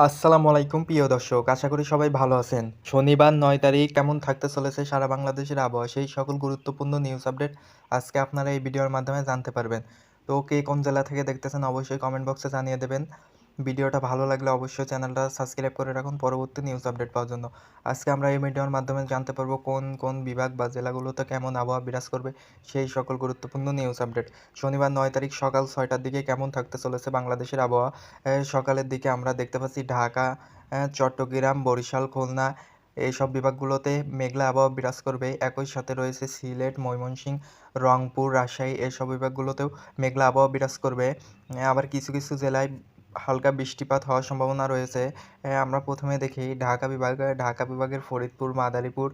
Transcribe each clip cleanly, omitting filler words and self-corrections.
আসসালামু আলাইকুম প্রিয় দর্শক, আশা করি সবাই ভালো আছেন। শনিবার ৯ তারিখ কেমন থাকতে চলেছে সারা বাংলাদেশের আবহাওয়া, সেই সকল গুরুত্বপূর্ণ নিউজ আপডেট আজকে আপনারা এই ভিডিওর মাধ্যমে জানতে পারবেন। তো কে কোন জেলা থেকে দেখতেছেন অবশ্যই কমেন্ট বক্সে জানিয়ে দেবেন। ভিডিওটা ভালো লাগলে অবশ্যই চ্যানেলটা সাবস্ক্রাইব করে রাখুন পরবর্তী নিউজ আপডেট পাওয়ার জন্য। আজকে আমরা এই ভিডিওর মাধ্যমে জানতে পারবো কোন কোন বিভাগ বা জেলাগুলোতে কেমন আবহাওয়া বিরাজ করবে, সেই সকল গুরুত্বপূর্ণ নিউজ আপডেট। শনিবার ৯ তারিখ সকাল ৬টার দিকে কেমন থাকতে চলেছে বাংলাদেশের আবহাওয়া। সকালের দিকে আমরা দেখতে পাচ্ছি ঢাকা, চট্টগ্রাম, বরিশাল, খুলনা এইসব বিভাগগুলোতে মেঘলা আবহাওয়া বিরাজ করবে। একই সাথে রয়েছে সিলেট, ময়মনসিংহ, রংপুর, রাজশাহী এসব বিভাগগুলোতেও মেঘলা আবহাওয়া বিরাজ করবে। আবার কিছু কিছু জেলায় হালকা বৃষ্টিপাত হওয়ার সম্ভাবনা রয়েছে। আমরা প্রথমে দেখি ঢাকা বিভাগের ফরিদপুর, মাদারীপুর,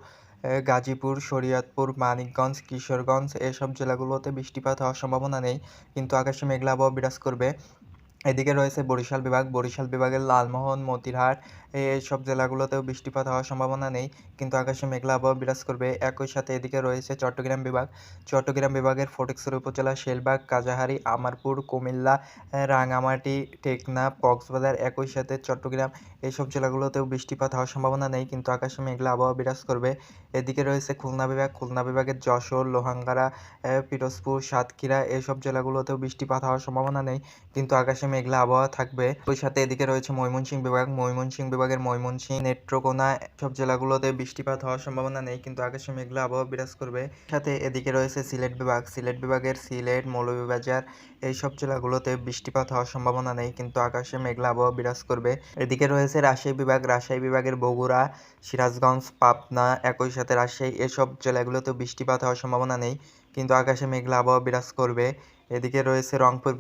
গাজীপুর, শরীয়তপুর, মানিকগঞ্জ, কিশোরগঞ্জ এসব জেলাগুলোতে বৃষ্টিপাত হওয়ার সম্ভাবনা নেই, কিন্তু আকাশে মেঘলা আবহাওয়া বিরাজ করবে। এদিকে রয়েছে বরিশাল বিভাগের লালমোহন, মতিরহাট এইসব জেলাগুলোতেও বৃষ্টিপাত হওয়ার সম্ভাবনা নেই, কিন্তু আকাশে মেঘলা আবহাওয়া বিরাজ করবে। একই সাথে এদিকে রয়েছে চট্টগ্রাম বিভাগের ফটিকছড়ি উপজেলা, শেলবাগ, কাজাহারি, আমারপুর, কুমিল্লা, রাঙামাটি, টেকনাফ, কক্সবাজার একই সাথে চট্টগ্রাম এইসব জেলাগুলোতেও বৃষ্টিপাত হওয়ার সম্ভাবনা নেই, কিন্তু আকাশে মেঘলা আবহাওয়া বিরাজ করবে। এদিকে রয়েছে খুলনা বিভাগের যশোর, লোহাঙ্গাড়া, পিরোজপুর, সাতক্ষীরা এইসব জেলাগুলোতেও বৃষ্টিপাত হওয়ার সম্ভাবনা নেই, কিন্তু আকাশে মেঘলা আবহাওয়া থাকবে। ওই সাথে এদিকে রয়েছে ময়মনসিংহ বিভাগের ময়মনসিংহ, নেত্রকোনা সব জেলাগুলোতে বৃষ্টিপাত হওয়ার সম্ভাবনা নেই, কিন্তু আকাশে মেঘলা আবহাওয়া বিরাজ করবে। সাথে এদিকে রয়েছে সিলেট বিভাগের সিলেট, মৌলভীবাজার এইসব জেলাগুলোতে বৃষ্টিপাত হওয়ার সম্ভাবনা নেই, কিন্তু আকাশে মেঘলা আবহাওয়া বিরাজ করবে। এদিকে রয়েছে রাজশাহী বিভাগের বগুড়া, সিরাজগঞ্জ, পাবনা একই সাথে রাজশাহী এসব জেলাগুলোতে বৃষ্টিপাত হওয়ার সম্ভাবনা নেই, কিন্তু আকাশে মেঘলা আবহাওয়া বিরাজ করবে। এদিকে রয়েছে রংপুর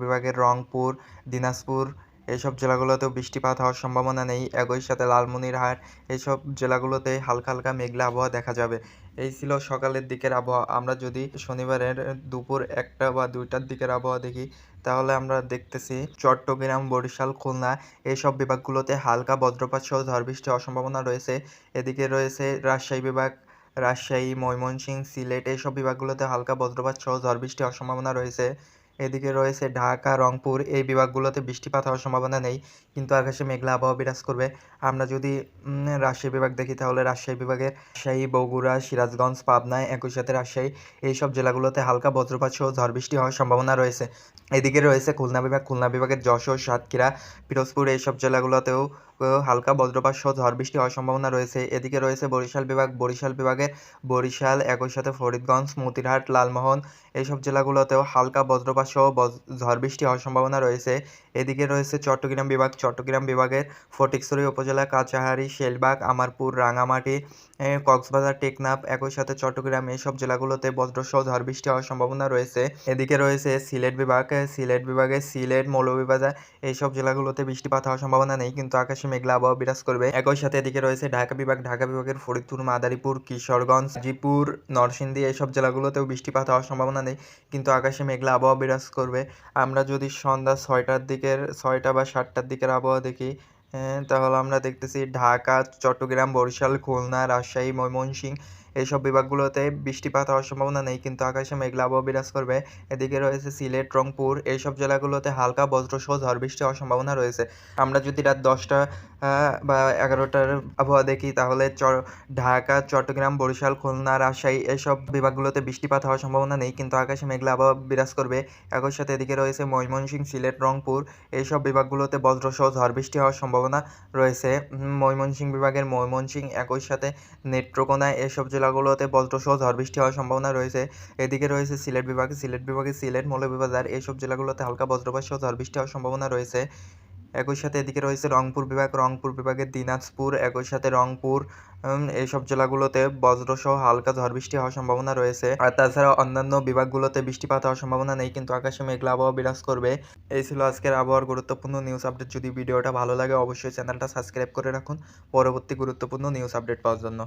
বিভাগের রংপুর, দিনাজপুর এইসব জেলাগুলোতেও বৃষ্টিপাত হওয়ার সম্ভাবনা নেই। একই সাথে লালমনিরহাট এইসব জেলাগুলোতে হালকা হালকা মেঘলা আবহাওয়া দেখা যাবে। এই ছিল সকালের দিকের আবহাওয়া। আমরা যদি শনিবারের দুপুর 1টা বা 2টার দিকের আবহাওয়া দেখি, তাহলে আমরা দেখতেছি চট্টগ্রাম, বরিশাল, খুলনা এইসব বিভাগগুলোতে হালকা বজ্রপাত সহ ঝড় বৃষ্টি হওয়ার সম্ভাবনা রয়েছে। এদিকে রয়েছে রাজশাহী, ময়মনসিংহ, সিলেট এইসব বিভাগগুলোতে হালকা বজ্রপাত সহ ঝড় বৃষ্টি হওয়ার সম্ভাবনা রয়েছে। এদিকে রয়েছে ঢাকা, রংপুর এই বিভাগগুলোতে বৃষ্টিপাত হওয়ার সম্ভাবনা নেই, কিন্তু আকাশে মেঘলা আবহাওয়া বিরাজ করবে। আমরা যদি রাজশাহী বিভাগ দেখি, তাহলে রাজশাহী, বগুড়া, সিরাজগঞ্জ, পাবনা একই সাথে রাজশাহী এইসব জেলাগুলোতে হালকা বজ্রপাত সহ ঝড় বৃষ্টি হওয়ার সম্ভাবনা রয়েছে। এদিকে রয়েছে খুলনা বিভাগের যশোর, সাতক্ষীরা, পিরোজপুর এইসব জেলাগুলোতেও হালকা বজ্রপাত সহ ঝড় বৃষ্টি হওয়ার সম্ভাবনা রয়েছে। এদিকে রয়েছে বরিশাল বিভাগের বরিশাল একই সাথে ফরিদগঞ্জ, মতিরহাট, লালমোহন এইসব জেলাগুলোতেও হালকা বজ্রপাত সহ ঝড় বৃষ্টি হওয়ার সম্ভাবনা রয়েছে। এদিকে রয়েছে চট্টগ্রাম বিভাগের ফটিকছড়ি উপজেলা, কাচাহারি, শেলবাগ, আমারপুর, রাঙামাটি, কক্সবাজার, টেকনাফ একই সাথে চট্টগ্রাম এইসব জেলাগুলোতে বজ্রসহ ঝড় বৃষ্টি হওয়ার সম্ভাবনা রয়েছে। এদিকে রয়েছে সিলেট বিভাগের সিলেট, মৌলভীবাজার এইসব জেলাগুলোতে বৃষ্টিপাত হওয়ার সম্ভাবনা নেই, কিন্তু আকাশে মেঘলা আবহাওয়া বিরাজ করবে। একই সাথে এদিকে রয়েছে ঢাকা বিভাগের ফরিদপুর, মাদারীপুর, কিশোরগঞ্জ, গাজীপুর, নরসিংদী এইসব জেলাগুলোতেও বৃষ্টিপাত হওয়ার সম্ভাবনা নেই, কিন্তু আকাশে মেঘলা আবহাওয়া বিরাজ করবে। আমরা যদি সন্ধ্যা 6টা বা 7টার দিকের আবহাওয়া দেখি, তাহলে আমরা দেখতেছি ঢাকা, চট্টগ্রাম, বরিশাল, খুলনা, রাজশাহী, ময়মনসিংহ এইসব বিভাগগুলোতে বৃষ্টিপাত হওয়ার সম্ভাবনা নেই, কিন্তু আকাশে মেঘলা আবহাওয়া বিরাজ করবে। এদিকে রয়েছে সিলেট, রংপুর এইসব জেলাগুলোতে হালকা বজ্রসহ ঝড় বৃষ্টি হওয়ার সম্ভাবনা রয়েছে। আমরা যদি রাত 10টা বা 11টার আবহাওয়া দেখি, তাহলে ঢাকা, চট্টগ্রাম, বরিশাল, খুলনা, রাজশাহী এসব বিভাগগুলোতে বৃষ্টিপাত হওয়ার সম্ভাবনা নেই, কিন্তু আকাশে মেঘলা আবহাওয়া বিরাজ করবে। একই সাথে এদিকে রয়েছে ময়মনসিংহ, সিলেট, রংপুর এইসব বিভাগগুলোতে বজ্রসহ ঝড় বৃষ্টি হওয়ার সম্ভাবনা রয়েছে। ময়মনসিংহ একই সাথে নেত্রকোনা এসব জেলাগুলোতে বজ্রসহ ঝড় বৃষ্টি হওয়ার সম্ভাবনা রয়েছে। এদিকে রয়েছে সিলেট, মৌলভীবাজার এইসব জেলাগুলোতে হালকা বজ্রপাত সহ ঝড় বৃষ্টি হওয়ার সম্ভাবনা রয়েছে। একই সাথে এদিকে রয়েছে রংপুর বিভাগের দিনাজপুর একই সাথে রংপুর এইসব জেলাগুলোতে বজ্রসহ হালকা ঝড় বৃষ্টি হওয়ার সম্ভাবনা রয়েছে। আর তাছাড়া অন্যান্য বিভাগগুলোতে বৃষ্টিপাত হওয়ার সম্ভাবনা নেই, কিন্তু আকাশে মেঘলা আবহাওয়া বিরাজ করবে। এই ছিল আজকের আবহাওয়ার গুরুত্বপূর্ণ নিউজ আপডেট। যদি ভিডিওটা ভালো লাগে অবশ্যই চ্যানেলটা সাবস্ক্রাইব করে রাখুন পরবর্তী গুরুত্বপূর্ণ নিউজ আপডেট পাওয়ার জন্য।